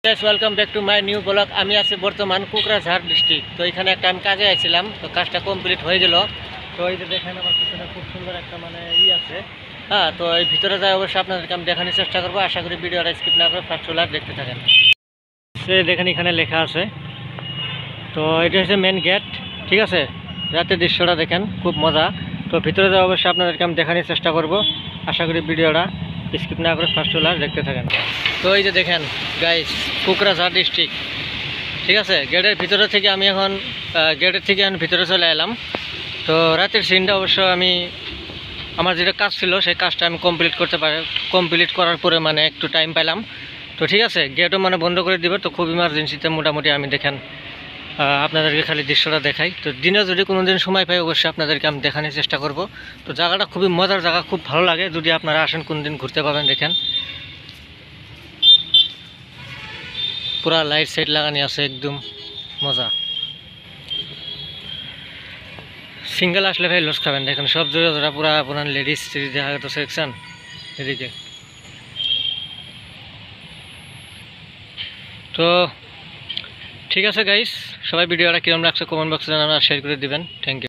Guys welcome back to my new blog. আমি আছি বর্তমান কোকরাঝাড় ডিস্ট্রিক্ট। তো এখানে একটা আমি কাজে আইছিলাম, তো কাজটা কমপ্লিট হয়ে গেল। তো এই যে দেখেন আমার পিছনে খুব সুন্দর একটা আছে। হ্যাঁ, তো এই ভিতরে যাই অবশ্যই আপনাদেরকে আমি দেখানোর চেষ্টা করবো। আশা করি ভিডিওটা স্কিপ না করে ফার্স্ট চলে দেখতে থাকেন। সে দেখেন এখানে লেখা আছে, তো এটা হচ্ছে মেন গেট। ঠিক আছে, রাতের দৃশ্যটা দেখেন খুব মজা। তো ভিতরে যাই অবশ্যই আপনাদেরকে আমি দেখানোর চেষ্টা করব। আশা করি ভিডিওটা স্কিপ না করে ফার্স্ট চলে দেখতে থাকেন। তো এই যে দেখেন গাইস, কোকরাঝাড় ডিস্ট্রিক্ট। ঠিক আছে, গেটের ভিতরে থেকে আমি এখন ভিতরে চলে এলাম। তো রাতের সিনটা অবশ্য আমার যেটা কাজ ছিল সেই কাজটা আমি কমপ্লিট করার পরে একটু টাইম পেলাম। তো ঠিক আছে, গেটও বন্ধ করে দিবে। তো খুব ইমার্জেন্সিতে মোটামুটি আমি দেখেন আপনাদেরকে খালি দৃশ্যটা দেখাই। তো দিনে যদি কোনো দিন সময় পাই অবশ্যই আপনাদেরকে আমি দেখানোর চেষ্টা করব। তো জায়গাটা খুবই মজার জায়গা, খুব ভালো লাগে। যদি আপনারা আসেন কোন দিন ঘুরতে পাবেন, দেখেন পুরা লাইট সাইট লাগানি আছে, একদম মজা। সিঙ্গেল আসলে ভাই লস খাবেন। দেখেন সব জোড়া জোড়া পুরা আপনার লেডিস দেখা তো সেকশন এদিকে। তো ঠিক আছে গাইস, সবাই ভিডিওটা কিরম লাগছে কমেন্ট বক্সে জানাবেন আর শেয়ার করে দিবেন। Thank you.